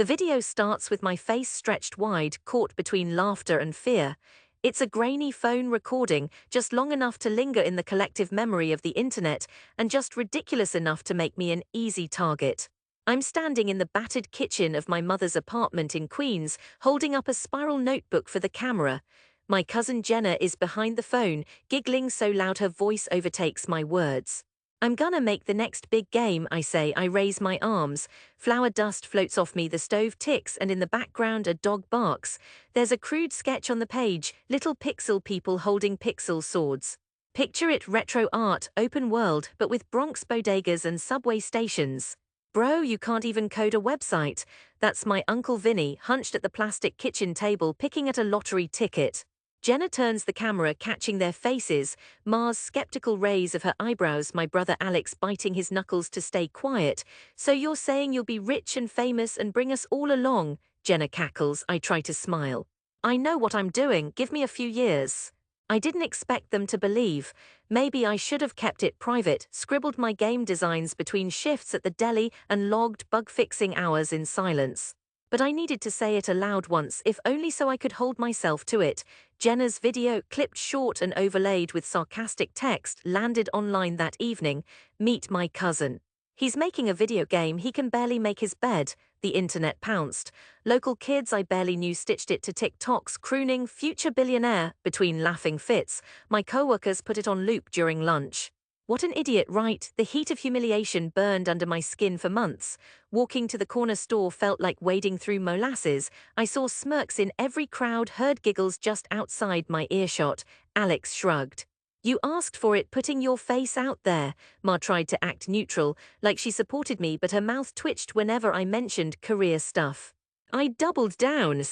The video starts with my face stretched wide, caught between laughter and fear. It's a grainy phone recording, just long enough to linger in the collective memory of the internet, and just ridiculous enough to make me an easy target. I'm standing in the battered kitchen of my mother's apartment in Queens, holding up a spiral notebook for the camera. My cousin Jenna is behind the phone, giggling so loud her voice overtakes my words. I'm gonna make the next big game, I say. I raise my arms. Flour dust floats off me, the stove ticks, and in the background a dog barks. There's a crude sketch on the page, little pixel people holding pixel swords. Picture it, retro art, open world, but with Bronx bodegas and subway stations. Bro, you can't even code a website. That's my Uncle Vinny, hunched at the plastic kitchen table picking at a lottery ticket. Jenna turns the camera, catching their faces, Ma's skeptical raise of her eyebrows, my brother Alex biting his knuckles to stay quiet. So you're saying you'll be rich and famous and bring us all along? Jenna cackles. I try to smile. I know what I'm doing, give me a few years. I didn't expect them to believe. Maybe I should have kept it private, scribbled my game designs between shifts at the deli and logged bug-fixing hours in silence. But I needed to say it aloud once, if only so I could hold myself to it. Jenna's video, clipped short and overlaid with sarcastic text, landed online that evening. Meet my cousin. He's making a video game, he can barely make his bed. The internet pounced. Local kids I barely knew stitched it to TikToks, crooning "future billionaire" between laughing fits. My coworkers put it on loop during lunch. What an idiot, right? The heat of humiliation burned under my skin for months. Walking to the corner store felt like wading through molasses. I saw smirks in every crowd, heard giggles just outside my earshot. Alex shrugged. You asked for it, putting your face out there. Ma tried to act neutral, like she supported me, but her mouth twitched whenever I mentioned career stuff. I doubled down.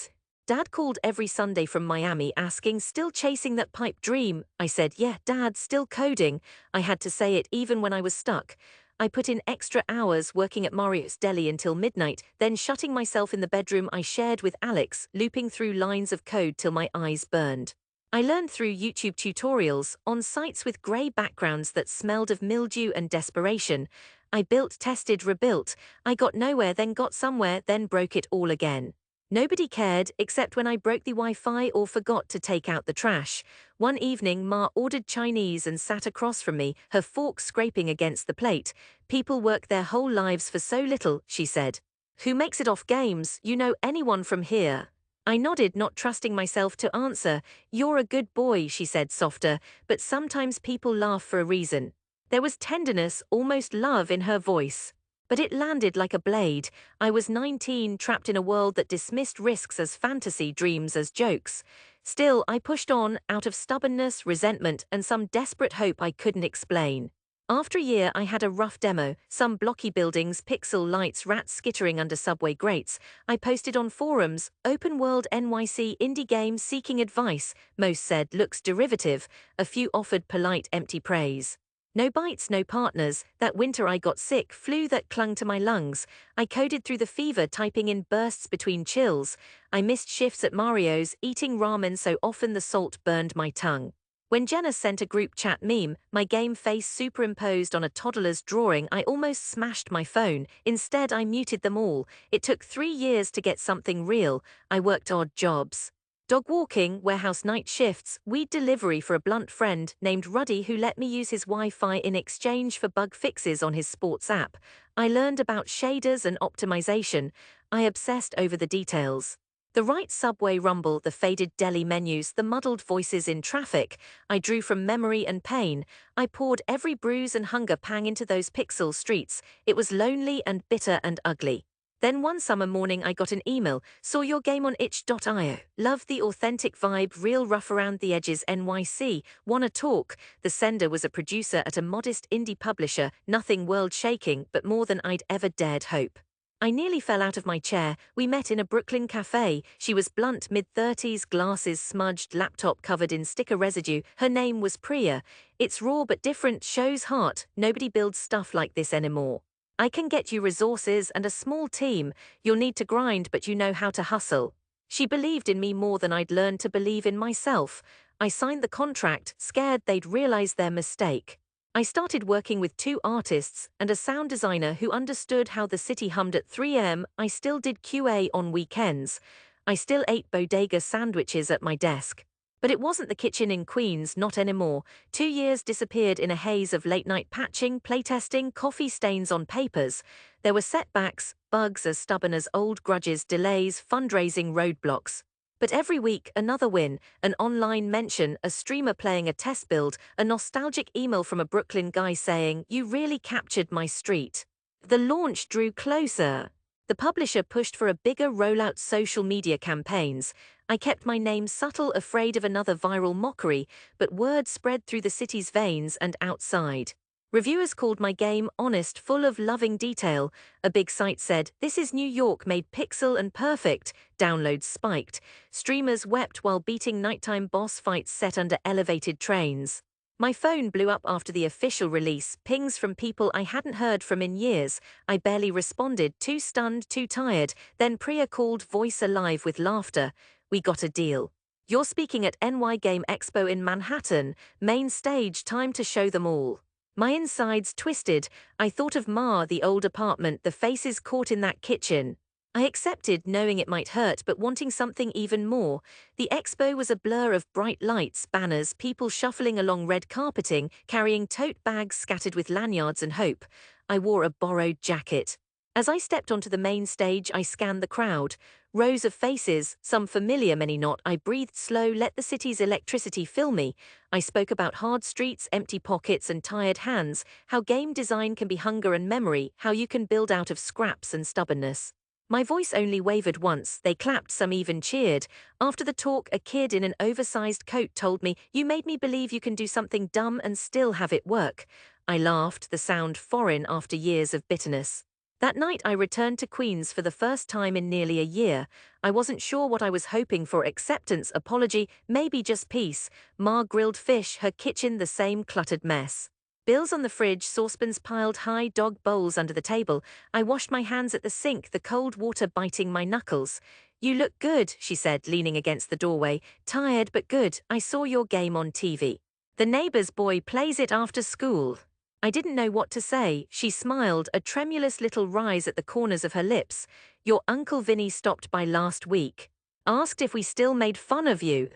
Dad called every Sunday from Miami asking, still chasing that pipe dream? I said, yeah, Dad, still coding. I had to say it even when I was stuck. I put in extra hours working at Mario's Deli until midnight, then shutting myself in the bedroom I shared with Alex, looping through lines of code till my eyes burned. I learned through YouTube tutorials, on sites with grey backgrounds that smelled of mildew and desperation. I built, tested, rebuilt. I got nowhere, then got somewhere, then broke it all again. Nobody cared, except when I broke the Wi-Fi or forgot to take out the trash. One evening, Ma ordered Chinese and sat across from me, her fork scraping against the plate. People work their whole lives for so little, she said. Who makes it off games? You know anyone from here? I nodded, not trusting myself to answer. You're a good boy, she said softer, but sometimes people laugh for a reason. There was tenderness, almost love in her voice. But it landed like a blade. I was 19, trapped in a world that dismissed risks as fantasy, dreams as jokes. Still, I pushed on, out of stubbornness, resentment, and some desperate hope I couldn't explain. After a year, I had a rough demo, some blocky buildings, pixel lights, rats skittering under subway grates. I posted on forums, Open World NYC indie game seeking advice. Most said looks derivative, a few offered polite empty praise. No bites, no partners. That winter I got sick, flu that clung to my lungs. I coded through the fever, typing in bursts between chills. I missed shifts at Mario's, eating ramen so often the salt burned my tongue. When Jenna sent a group chat meme, my game face superimposed on a toddler's drawing, I almost smashed my phone. Instead, I muted them all. It took 3 years to get something real. I worked odd jobs. Dog walking, warehouse night shifts, weed delivery for a blunt friend named Ruddy who let me use his Wi-Fi in exchange for bug fixes on his sports app. I learned about shaders and optimization. I obsessed over the details. The right subway rumble, the faded deli menus, the muddled voices in traffic. I drew from memory and pain. I poured every bruise and hunger pang into those pixel streets. It was lonely and bitter and ugly. Then one summer morning I got an email, saw your game on itch.io, loved the authentic vibe, real rough around the edges NYC, wanna talk. The sender was a producer at a modest indie publisher, nothing world-shaking, but more than I'd ever dared hope. I nearly fell out of my chair. We met in a Brooklyn cafe. She was blunt, mid-30s, glasses smudged, laptop covered in sticker residue. Her name was Priya. It's raw but different, shows heart. Nobody builds stuff like this anymore. I can get you resources and a small team. You'll need to grind, but you know how to hustle. She believed in me more than I'd learned to believe in myself. I signed the contract, scared they'd realize their mistake. I started working with two artists and a sound designer who understood how the city hummed at 3 a.m. I still did QA on weekends. I still ate bodega sandwiches at my desk. But it wasn't the kitchen in Queens, not anymore. 2 years disappeared in a haze of late-night patching, playtesting, coffee stains on papers. There were setbacks, bugs as stubborn as old grudges, delays, fundraising roadblocks. But every week, another win, an online mention, a streamer playing a test build, a nostalgic email from a Brooklyn guy saying, "You really captured my street." The launch drew closer. The publisher pushed for a bigger rollout, social media campaigns. I kept my name subtle, afraid of another viral mockery, but word spread through the city's veins and outside. Reviewers called my game honest, full of loving detail. A big site said, "This is New York made pixel and perfect." Downloads spiked. Streamers wept while beating nighttime boss fights set under elevated trains. My phone blew up after the official release, pings from people I hadn't heard from in years. I barely responded, too stunned, too tired. Then Priya called, voice alive with laughter. "We got a deal. You're speaking at NY Game Expo in Manhattan. Main stage, time to show them all." My insides twisted. I thought of Ma, the old apartment, the faces caught in that kitchen. I accepted, knowing it might hurt, but wanting something even more. The expo was a blur of bright lights, banners, people shuffling along red carpeting, carrying tote bags scattered with lanyards and hope. I wore a borrowed jacket. As I stepped onto the main stage, I scanned the crowd. Rows of faces, some familiar, many not. I breathed slow, let the city's electricity fill me. I spoke about hard streets, empty pockets, and tired hands, how game design can be hunger and memory, how you can build out of scraps and stubbornness. My voice only wavered once. They clapped, some even cheered. After the talk, a kid in an oversized coat told me, "You made me believe you can do something dumb and still have it work." I laughed, the sound foreign after years of bitterness. That night I returned to Queens for the first time in nearly a year. I wasn't sure what I was hoping for: acceptance, apology, maybe just peace. Ma grilled fish, her kitchen the same cluttered mess. Bills on the fridge, saucepans piled high, dog bowls under the table. I washed my hands at the sink, the cold water biting my knuckles. "You look good," she said, leaning against the doorway. "Tired but good. I saw your game on TV. The neighbor's boy plays it after school." I didn't know what to say. She smiled, a tremulous little rise at the corners of her lips. "Your Uncle Vinny stopped by last week. Asked if we still made fun of you."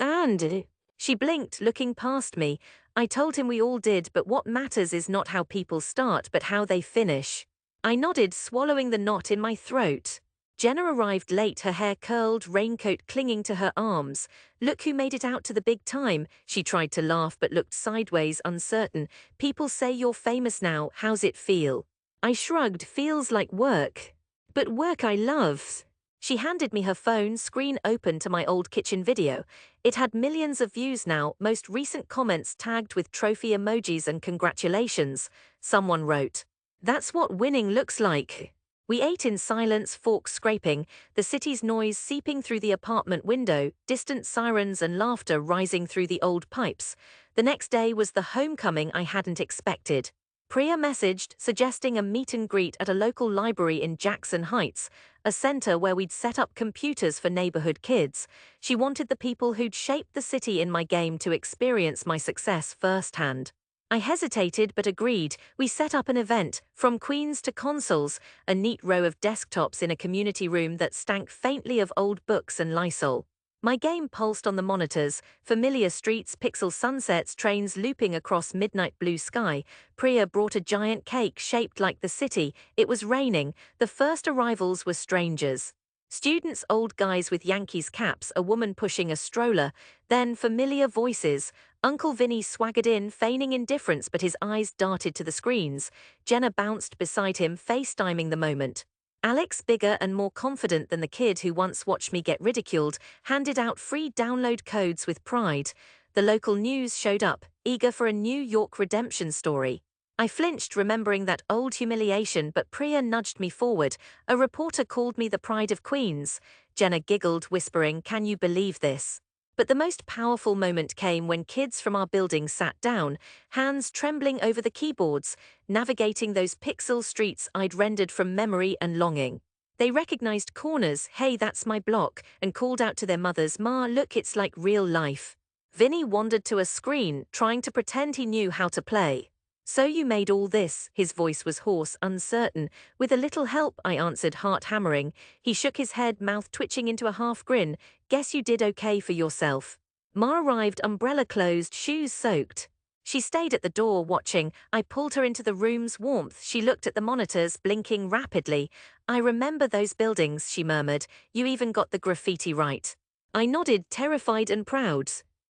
"And?" She blinked, looking past me. "I told him we all did, but what matters is not how people start, but how they finish." I nodded, swallowing the knot in my throat. Jenna arrived late, her hair curled, raincoat clinging to her arms. "Look who made it out to the big time." She tried to laugh but looked sideways, uncertain. "People say you're famous now. How's it feel?" I shrugged. "Feels like work. But work I love." She handed me her phone, screen open to my old kitchen video. It had millions of views now, most recent comments tagged with trophy emojis and congratulations. Someone wrote, "That's what winning looks like." We ate in silence, forks scraping, the city's noise seeping through the apartment window, distant sirens and laughter rising through the old pipes. The next day was the homecoming I hadn't expected. Priya messaged, suggesting a meet and greet at a local library in Jackson Heights, a center where we'd set up computers for neighborhood kids. She wanted the people who'd shaped the city in my game to experience my success firsthand. I hesitated but agreed. We set up an event, from Queens to consoles, a neat row of desktops in a community room that stank faintly of old books and Lysol. My game pulsed on the monitors, familiar streets, pixel sunsets, trains looping across midnight blue sky. Priya brought a giant cake shaped like the city. It was raining. The first arrivals were strangers. Students, old guys with Yankees caps, a woman pushing a stroller. Then familiar voices. Uncle Vinny swaggered in, feigning indifference, but his eyes darted to the screens. Jenna bounced beside him, FaceTiming the moment. Alex, bigger and more confident than the kid who once watched me get ridiculed, handed out free download codes with pride. The local news showed up, eager for a New York redemption story. I flinched, remembering that old Humiliation, but Priya nudged me forward. A reporter called me the pride of Queens. Jenna giggled, whispering, "Can you believe this?" But the most powerful moment came when kids from our building sat down, hands trembling over the keyboards, navigating those pixel streets I'd rendered from memory and longing. They recognized corners, "Hey, that's my block," and called out to their mothers, "Ma, look, it's like real life." Vinny wandered to a screen, trying to pretend he knew how to play. So you made all this, his voice was hoarse, uncertain. With a little help, I answered, heart hammering. He shook his head, mouth twitching into a half grin. Guess you did okay for yourself. Ma arrived, umbrella closed, shoes soaked. She stayed at the door, watching. I pulled her into the room's warmth. She looked at the monitors, blinking rapidly. I remember those buildings, she murmured. You even got the graffiti right. I nodded, terrified and proud.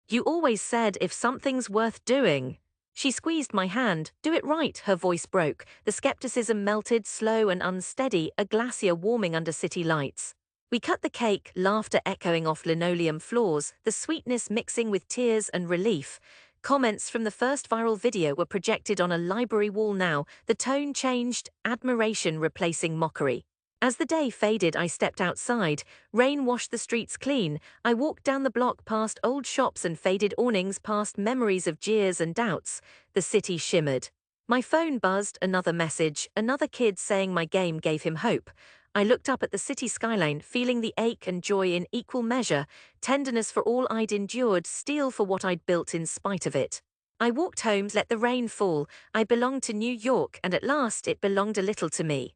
You always said if something's worth doing. She squeezed my hand. Do it right, her voice broke. The skepticism melted, slow and unsteady, a glacier warming under city lights. We cut the cake, laughter echoing off linoleum floors, the sweetness mixing with tears and relief. Comments from the first viral video were projected on a library wall now, the tone changed, admiration replacing mockery. As the day faded, I stepped outside. Rain washed the streets clean. I walked down the block past old shops and faded awnings, past memories of jeers and doubts. The city shimmered. My phone buzzed, another message, another kid saying my game gave him hope. I looked up at the city skyline, feeling the ache and joy in equal measure, tenderness for all I'd endured, steel for what I'd built in spite of it. I walked home, let the rain fall. I belonged to New York, and at last it belonged a little to me.